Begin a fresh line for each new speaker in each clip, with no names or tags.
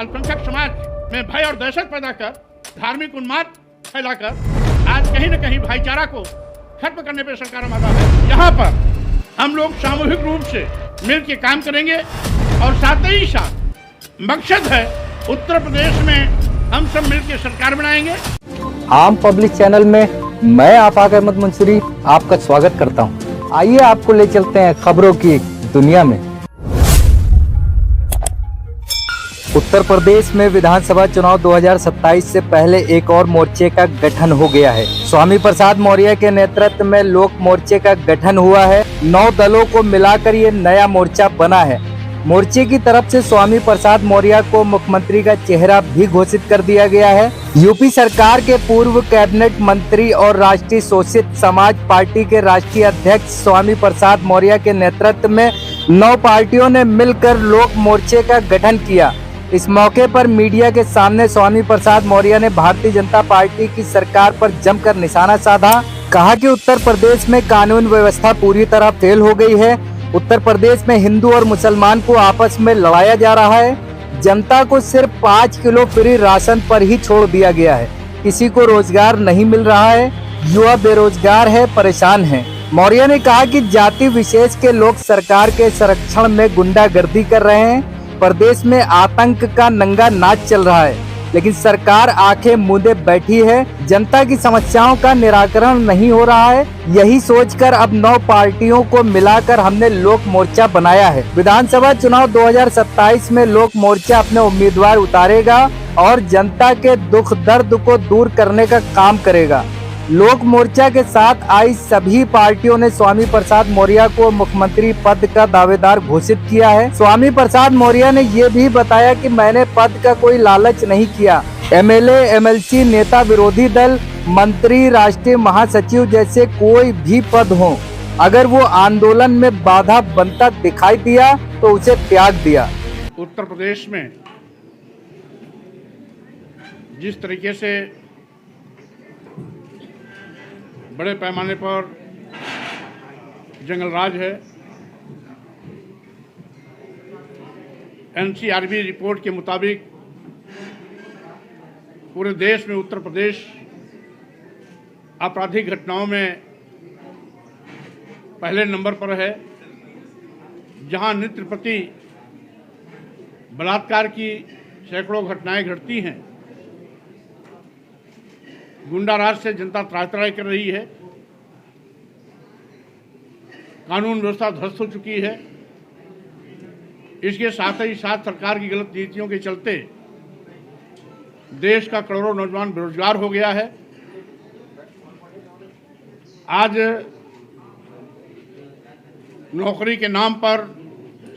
अल्पसंख्यक समाज में भय और दहशत पैदा कर, धार्मिक उन्माद फैलाकर आज कहीं न कहीं भाईचारा को खत्म करने पर सरकार आमादा है। यहाँ पर हम लोग सामूहिक रूप से मिलकर काम करेंगे और साथ ही साथ मकसद है उत्तर प्रदेश में हम सब मिलकर सरकार बनाएंगे।
आम पब्लिक चैनल में मैं आफाक अहमद मंसूरी आपका स्वागत करता हूं। आइए आपको ले चलते हैं खबरों की दुनिया में। उत्तर प्रदेश में विधानसभा चुनाव 2027 से पहले एक और मोर्चे का गठन हो गया है। स्वामी प्रसाद मौर्य के नेतृत्व में लोक मोर्चे का गठन हुआ है। 9 दलों को मिलाकर ये नया मोर्चा बना है। मोर्चे की तरफ से स्वामी प्रसाद मौर्य को मुख्यमंत्री का चेहरा भी घोषित कर दिया गया है। यूपी सरकार के पूर्व कैबिनेट मंत्री और राष्ट्रीय शोषित समाज पार्टी के राष्ट्रीय अध्यक्ष स्वामी प्रसाद मौर्य के नेतृत्व में 9 पार्टियों ने मिलकर लोक मोर्चे का गठन किया। इस मौके पर मीडिया के सामने स्वामी प्रसाद मौर्य ने भारतीय जनता पार्टी की सरकार पर जमकर निशाना साधा। कहा कि उत्तर प्रदेश में कानून व्यवस्था पूरी तरह फेल हो गई है। उत्तर प्रदेश में हिंदू और मुसलमान को आपस में लड़ाया जा रहा है। जनता को सिर्फ 5 किलो फ्री राशन पर ही छोड़ दिया गया है। किसी को रोजगार नहीं मिल रहा है। युवा बेरोजगार है, परेशान है। मौर्य ने कहा कि जाति विशेष के लोग सरकार के संरक्षण में गुंडागर्दी कर रहे हैं। प्रदेश में आतंक का नंगा नाच चल रहा है, लेकिन सरकार आंखें मूंदे बैठी है। जनता की समस्याओं का निराकरण नहीं हो रहा है। यही सोचकर अब 9 पार्टियों को मिलाकर हमने लोक मोर्चा बनाया है। विधानसभा चुनाव 2027 में लोक मोर्चा अपने उम्मीदवार उतारेगा और जनता के दुख दर्द को दूर करने का काम करेगा। लोक मोर्चा के साथ आई सभी पार्टियों ने स्वामी प्रसाद मौर्य को मुख्यमंत्री पद का दावेदार घोषित किया है। स्वामी प्रसाद मौर्य ने ये भी बताया कि मैंने पद का कोई लालच नहीं किया। एमएलए, एमएलसी, नेता विरोधी दल, मंत्री, राष्ट्रीय महासचिव जैसे कोई भी पद हो, अगर वो आंदोलन में बाधा बनता दिखाई दिया तो उसे त्याग दिया।
उत्तर प्रदेश में जिस तरीके से बड़े पैमाने पर जंगल राज है, एनसीआरबी रिपोर्ट के मुताबिक पूरे देश में उत्तर प्रदेश आपराधिक घटनाओं में पहले नंबर पर है, जहां नित्य प्रति बलात्कार की सैकड़ों घटनाएं घटती हैं। गुंडा राज से जनता त्राही कर रही है। कानून व्यवस्था ध्वस्त हो चुकी है। इसके साथ ही साथ सरकार की गलत नीतियों के चलते देश का करोड़ों नौजवान बेरोजगार हो गया है। आज नौकरी के नाम पर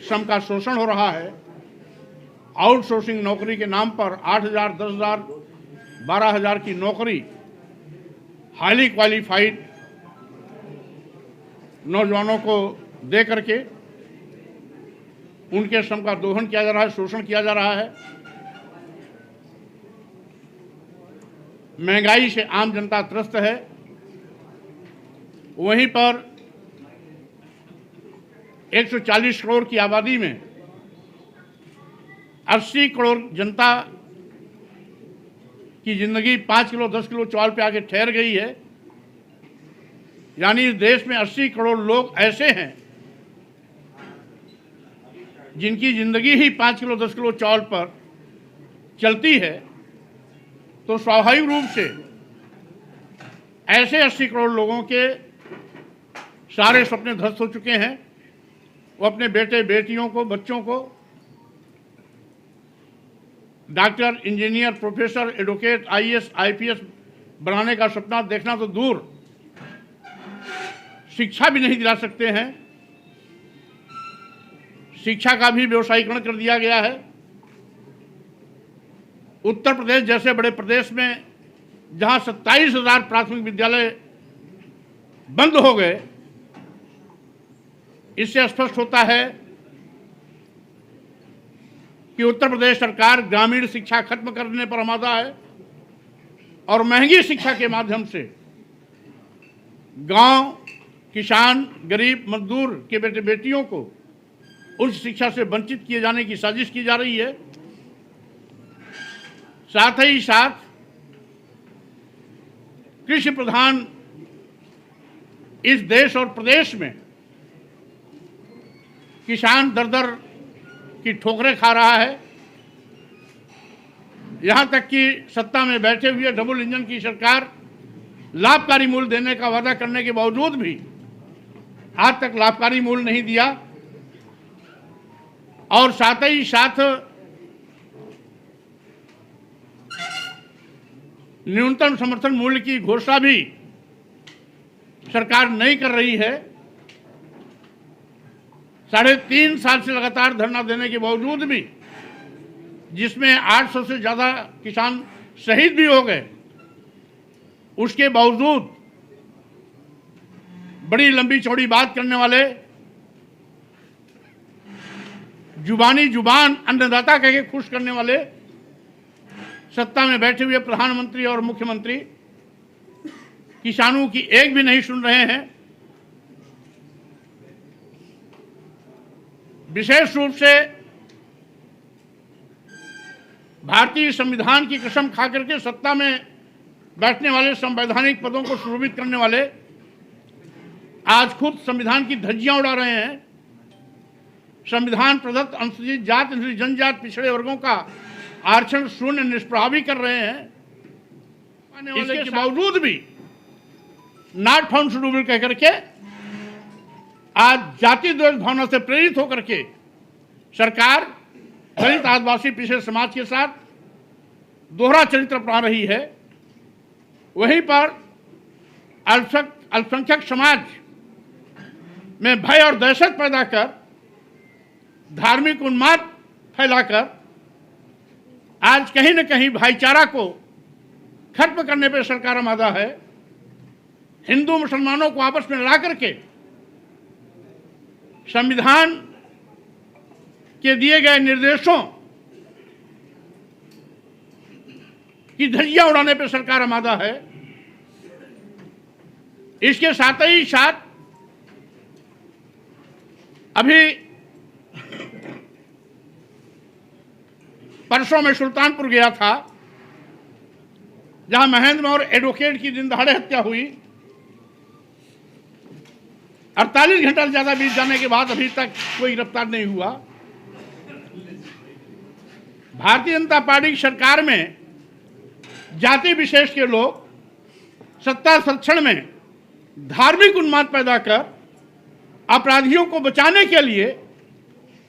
श्रम का शोषण हो रहा है। आउटसोर्सिंग नौकरी के नाम पर 8,000, 10,000, 12,000 की नौकरी हाईली क्वालिफाइड नौजवानों को दे करके उनके श्रम का दोहन किया जा रहा है, शोषण किया जा रहा है। महंगाई से आम जनता त्रस्त है। वहीं पर 140 करोड़ की आबादी में 80 करोड़ जनता की जिंदगी 5 किलो 10 किलो चावल पे आके ठहर गई है। यानी इस देश में 80 करोड़ लोग ऐसे हैं जिनकी जिंदगी ही 5 किलो 10 किलो चावल पर चलती है। तो स्वाभाविक रूप से ऐसे 80 करोड़ लोगों के सारे सपने ध्वस्त हो चुके हैं। वो अपने बेटे बेटियों को, बच्चों को doctor, engineer, professor, advocate, IAS, IPS बनाने का सपना देखना तो दूर, शिक्षा भी नहीं दिला सकते हैं। शिक्षा का भी व्यवसायीकरण कर दिया गया है। उत्तर प्रदेश जैसे बड़े प्रदेश में जहां 27,000 प्राथमिक विद्यालय बंद हो गए, इससे स्पष्ट होता है कि उत्तर प्रदेश सरकार ग्रामीण शिक्षा खत्म करने पर आमादा है और महंगी शिक्षा के माध्यम से गांव, किसान, गरीब, मजदूर के बेटे बेटियों को उच्च शिक्षा से वंचित किए जाने की साजिश की जा रही है। साथ ही साथ कृषि प्रधान इस देश और प्रदेश में किसान दर दर की ठोकरें खा रहा है। यहां तक कि सत्ता में बैठे हुए डबल इंजन की सरकार लाभकारी मूल्य देने का वादा करने के बावजूद भी आज तक लाभकारी मूल्य नहीं दिया और साथ ही साथ न्यूनतम समर्थन मूल्य की घोषणा भी सरकार नहीं कर रही है। 3.5 साल से लगातार धरना देने के बावजूद भी, जिसमें 800 से ज़्यादा किसान शहीद भी हो गए, उसके बावजूद बड़ी लंबी चौड़ी बात करने वाले, जुबान अन्नदाता कह के खुश करने वाले सत्ता में बैठे हुए प्रधानमंत्री और मुख्यमंत्री किसानों की एक भी नहीं सुन रहे हैं। विशेष रूप से भारतीय संविधान की कसम खा करके सत्ता में बैठने वाले संवैधानिक पदों को सुशोभित करने वाले आज खुद संविधान की धज्जियां उड़ा रहे हैं। संविधान प्रदत्त अनुसूचित जाति, अनुसूचित जनजाति, पिछड़े वर्गों का आरक्षण शून्य निष्प्रभावी कर रहे हैं। इसके बावजूद भी नॉट फाउंड सूटेबल कह करके आज जाति द्वेष भावना से प्रेरित होकर के सरकार दलित, आदिवासी, पिछड़े समाज के साथ दोहरा चरित्र अपना रही है। वहीं पर अल्पसंख्यक समाज में भय और दहशत पैदा कर, धार्मिक उन्माद फैलाकर आज कहीं न कहीं भाईचारा को खत्म करने पर सरकार आमादा है। हिंदू मुसलमानों को आपस में लड़ा करके संविधान के दिए गए निर्देशों की धज्जियां उड़ाने पर सरकार आमादा है। इसके साथ ही साथ अभी परसों में सुल्तानपुर गया था, जहां महेंद्र मौर्य एडवोकेट की दिन दहाड़े हत्या हुई। 48 घंटा से ज्यादा बीत जाने के बाद अभी तक कोई गिरफ्तार नहीं हुआ। भारतीय जनता पार्टी की सरकार में जाति विशेष के लोग सत्ता संरक्षण में धार्मिक उन्माद पैदा कर अपराधियों को बचाने के लिए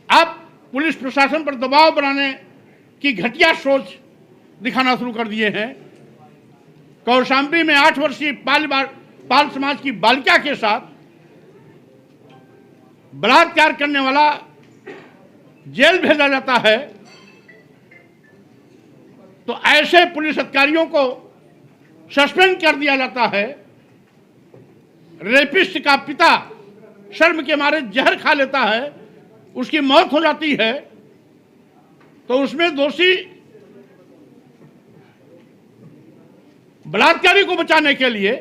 अब पुलिस प्रशासन पर दबाव बनाने की घटिया सोच दिखाना शुरू कर दिए हैं। कौशाम्बी में 8 वर्षीय पाल समाज की बालिका के साथ बलात्कार करने वाला जेल भेजा जाता है, तो ऐसे पुलिस अधिकारियों को सस्पेंड कर दिया जाता है। रेपिस्ट का पिता शर्म के मारे जहर खा लेता है, उसकी मौत हो जाती है, तो उसमें दोषी बलात्कारी को बचाने के लिए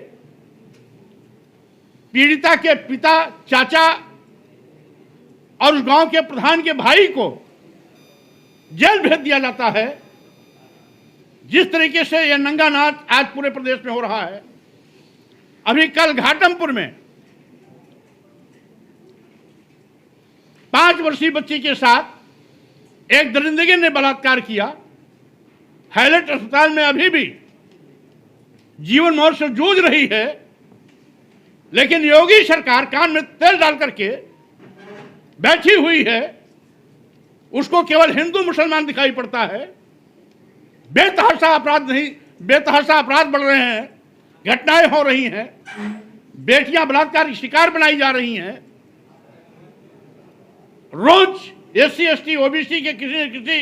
पीड़िता के पिता, चाचा और उस गांव के प्रधान के भाई को जेल भेज दिया जाता है। जिस तरीके से यह नंगा नाच आज पूरे प्रदेश में हो रहा है। अभी कल घाटमपुर में 5 वर्षीय बच्ची के साथ एक दरिंदगी ने बलात्कार किया। हाईलाइट अस्पताल में अभी भी जीवन मौत से जूझ रही है, लेकिन योगी सरकार कान में तेल डाल करके बैठी हुई है। उसको केवल हिंदू मुसलमान दिखाई पड़ता है। बेतहाशा अपराध बढ़ रहे हैं, घटनाएं हो रही हैं, बेटियां बलात्कार की शिकार बनाई जा रही हैं। रोज SC ST OBC के किसी न किसी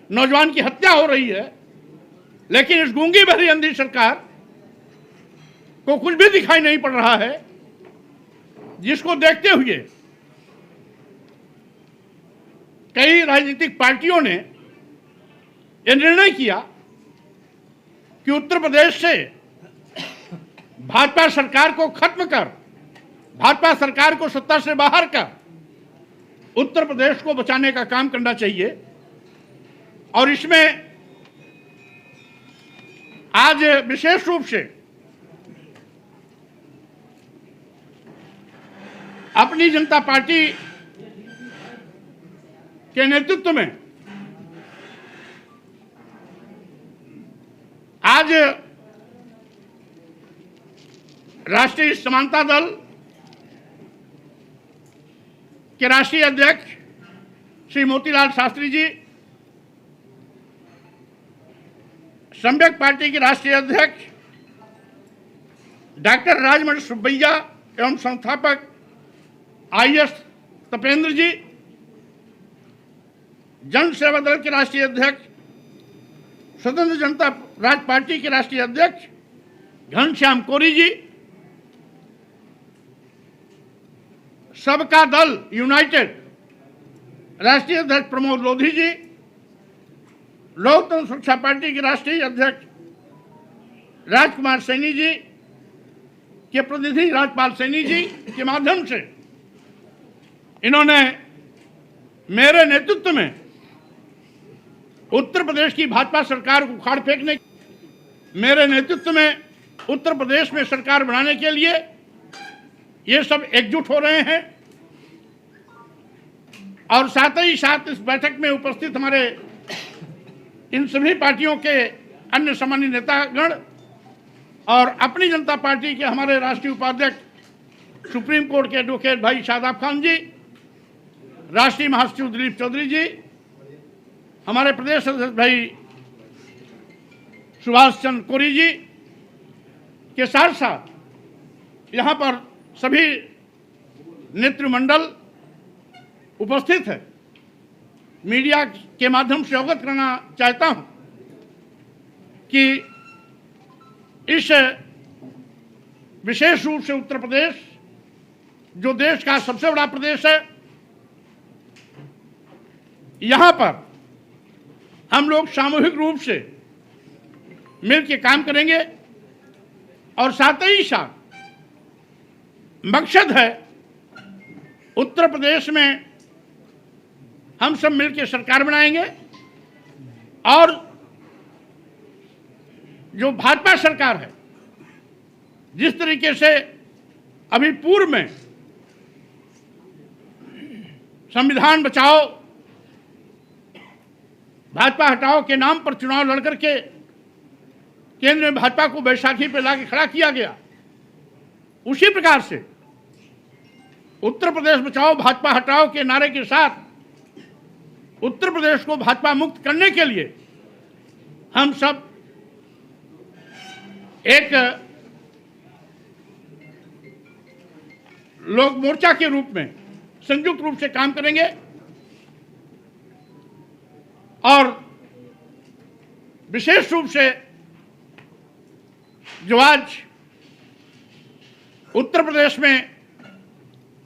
नौजवान की हत्या हो रही है, लेकिन इस गूंगी भरी अंधी सरकार को कुछ भी दिखाई नहीं पड़ रहा है, जिसको देखते हुए कई राजनीतिक पार्टियों ने यह निर्णय किया कि उत्तर प्रदेश से भाजपा सरकार को खत्म कर, भाजपा सरकार को सत्ता से बाहर कर उत्तर प्रदेश को बचाने का काम करना चाहिए। और इसमें आज विशेष रूप से अपनी जनता पार्टी के नेतृत्व में आज राष्ट्रीय समानता दल के राष्ट्रीय अध्यक्ष श्री मोतीलाल शास्त्री जी, सम्यक पार्टी के राष्ट्रीय अध्यक्ष डॉक्टर राजमणि सुब्बैया एवं संस्थापक आईएस तपेंद्र जी, जन सेवा दल के राष्ट्रीय अध्यक्ष स्वतंत्र जनता राज पार्टी के राष्ट्रीय अध्यक्ष घनश्याम कोरी जी, सबका दल यूनाइटेड राष्ट्रीय अध्यक्ष प्रमोद लोधी जी, लोकतंत्र सुरक्षा पार्टी के राष्ट्रीय अध्यक्ष राजकुमार सैनी जी के प्रतिनिधि राजपाल सैनी जी के माध्यम से इन्होंने मेरे नेतृत्व में उत्तर प्रदेश की भाजपा सरकार को उखाड़ फेंकने, मेरे नेतृत्व में उत्तर प्रदेश में सरकार बनाने के लिए ये सब एकजुट हो रहे हैं। और साथ ही साथ इस बैठक में उपस्थित हमारे इन सभी पार्टियों के अन्य सम्मानित नेतागण और अपनी जनता पार्टी के हमारे राष्ट्रीय उपाध्यक्ष सुप्रीम कोर्ट के एडवोकेट भाई शादाब खान जी, राष्ट्रीय महासचिव दिलीप चौधरी जी, हमारे प्रदेश अध्यक्ष भाई सुभाष चंद्र कोरी जी के साथ साथ यहाँ पर सभी नेतृमंडल उपस्थित है। मीडिया के माध्यम से अवगत करना चाहता हूँ कि इस विशेष रूप से उत्तर प्रदेश जो देश का सबसे बड़ा प्रदेश है, यहाँ पर हम लोग सामूहिक रूप से मिलकर काम करेंगे और साथ ही साथ मकसद है उत्तर प्रदेश में हम सब मिलकर सरकार बनाएंगे और जो भाजपा सरकार है, जिस तरीके से अभी पूर्व में संविधान बचाओ भाजपा हटाओ के नाम पर चुनाव लड़कर के केंद्र में भाजपा को बैसाखी पर लाके खड़ा किया गया, उसी प्रकार से उत्तर प्रदेश बचाओ भाजपा हटाओ के नारे के साथ उत्तर प्रदेश को भाजपा मुक्त करने के लिए हम सब एक लोक मोर्चा के रूप में संयुक्त रूप से काम करेंगे और विशेष रूप से जो आज उत्तर प्रदेश में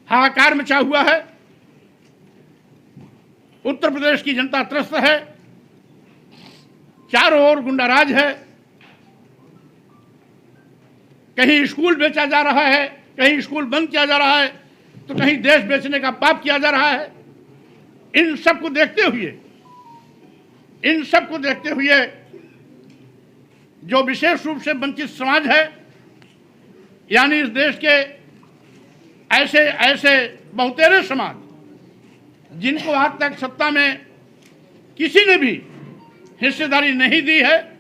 हाहाकार मचा हुआ है, उत्तर प्रदेश की जनता त्रस्त है, चारों ओर गुंडाराज है, कहीं स्कूल बेचा जा रहा है, कहीं स्कूल बंद किया जा रहा है, तो कहीं देश बेचने का पाप किया जा रहा है। इन सब को देखते हुए जो विशेष रूप से वंचित समाज है, यानी इस देश के ऐसे बहुतेरे समाज जिनको आज तक सत्ता में किसी ने भी हिस्सेदारी नहीं दी है,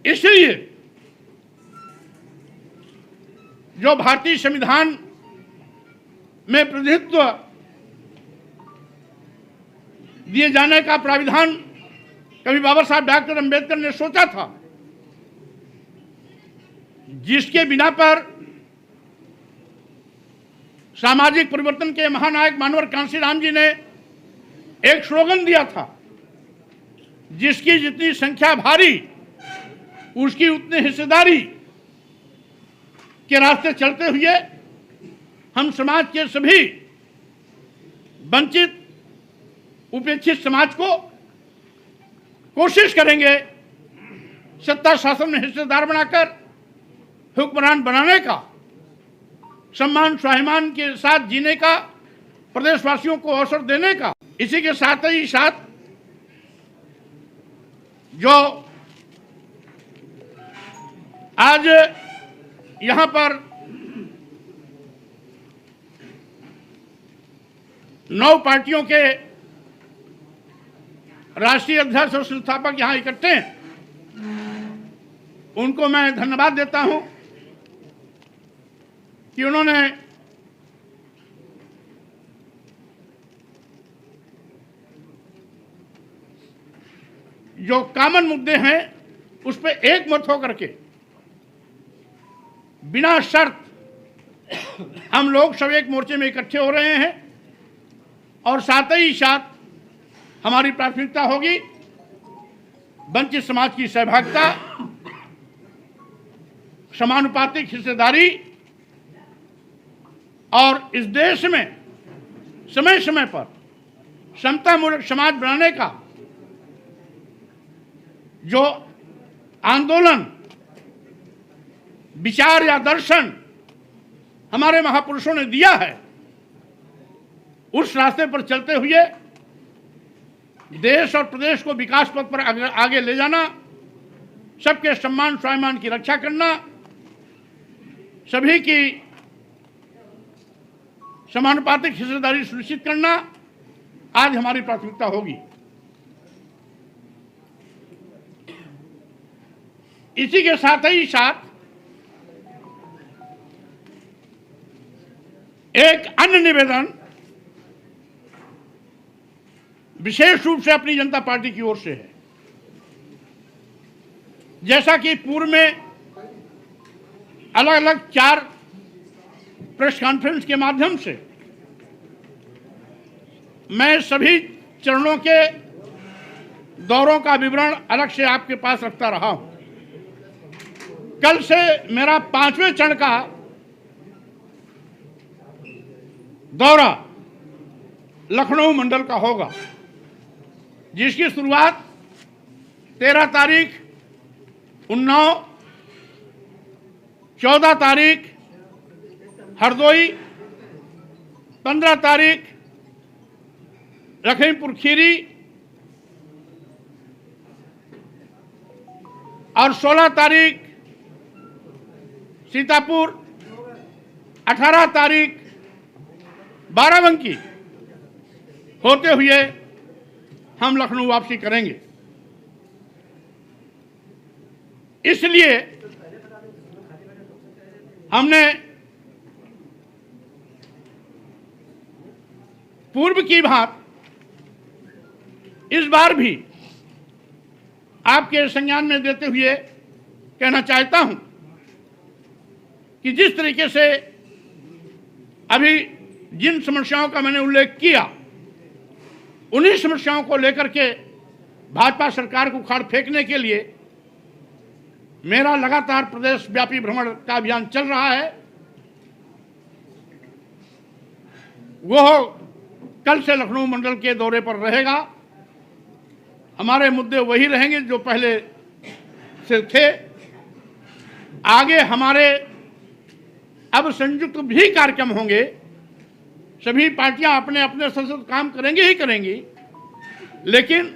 इसलिए जो भारतीय संविधान में प्रतिनिधित्व दिए जाने का प्राविधान कभी बाबा साहब डॉक्टर अंबेडकर ने सोचा था, जिसके बिना पर सामाजिक परिवर्तन के महानायक मानवर कांशीराम जी ने एक स्लोगन दिया था, जिसकी जितनी संख्या भारी उसकी उतनी हिस्सेदारी के रास्ते चलते हुए हम समाज के सभी वंचित उपेक्षित समाज को कोशिश करेंगे सत्ता शासन में हिस्सेदार बनाकर हुक्मरान बनाने का, सम्मान स्वाभिमान के साथ जीने का, प्रदेशवासियों को अवसर देने का। इसी के साथ ही साथ जो आज यहां पर 9 पार्टियों के राष्ट्रीय अध्यक्ष और संस्थापक यहां इकट्ठे हैं, उनको मैं धन्यवाद देता हूं कि उन्होंने जो कॉमन मुद्दे हैं उस पर एक मत होकर के बिना शर्त हम लोग सब एक मोर्चे में इकट्ठे हो रहे हैं और साथ ही साथ हमारी प्राथमिकता होगी वंचित समाज की सहभागिता, समानुपातिक हिस्सेदारी और इस देश में समय समय पर समतामूलक समाज बनाने का जो आंदोलन, विचार या दर्शन हमारे महापुरुषों ने दिया है, उस रास्ते पर चलते हुए देश और प्रदेश को विकास पथ पर आगे ले जाना, सबके सम्मान स्वाभिमान की रक्षा करना, सभी की समानुपातिक हिस्सेदारी सुनिश्चित करना आज हमारी प्राथमिकता होगी। इसी के साथ ही साथ एक अन्य निवेदन विशेष रूप से अपनी जनता पार्टी की ओर से है। जैसा कि पूर्व में अलग अलग 4 प्रेस कॉन्फ्रेंस के माध्यम से मैं सभी चरणों के दौरों का विवरण अलग से आपके पास रखता रहा हूं। कल से मेरा 5वें चरण का दौरा लखनऊ मंडल का होगा, जिसकी शुरुआत 13 तारीख, 19, 14 तारीख हरदोई, 15 तारीख लखीमपुर खीरी और 16 तारीख सीतापुर, 18 तारीख बाराबंकी होते हुए हम लखनऊ वापसी करेंगे। इसलिए हमने पूर्व की बात इस बार भी आपके संज्ञान में देते हुए कहना चाहता हूं कि जिस तरीके से अभी जिन समस्याओं का मैंने उल्लेख किया, उन्हीं समस्याओं को लेकर के भाजपा सरकार को उखाड़ फेंकने के लिए मेरा लगातार प्रदेश व्यापी भ्रमण का अभियान चल रहा है। वो कल से लखनऊ मंडल के दौरे पर रहेगा। हमारे मुद्दे वही रहेंगे जो पहले से थे। आगे हमारे अब संयुक्त भी कार्यक्रम होंगे। सभी पार्टियां अपने अपने संसद काम करेंगी ही करेंगी, लेकिन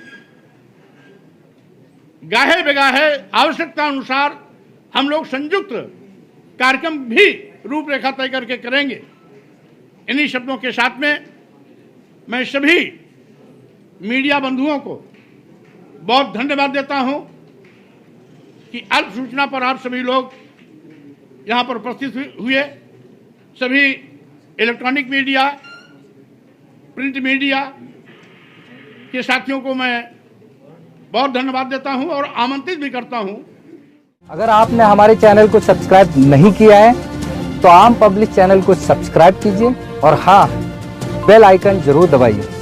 गाहे बेगाहे आवश्यकता अनुसार हम लोग संयुक्त कार्यक्रम भी रूपरेखा तय करके करेंगे। इन्हीं शब्दों के साथ में मैं सभी मीडिया बंधुओं को बहुत धन्यवाद देता हूं कि अल्प सूचना पर आप सभी लोग यहां पर उपस्थित हुए। सभी इलेक्ट्रॉनिक मीडिया, प्रिंट मीडिया के साथियों को मैं बहुत धन्यवाद देता हूं और आमंत्रित भी करता हूं।
अगर आपने हमारे चैनल को सब्सक्राइब नहीं किया है तो आम पब्लिक चैनल को सब्सक्राइब कीजिए और हाँ, बेल आइकन जरूर दबाइए।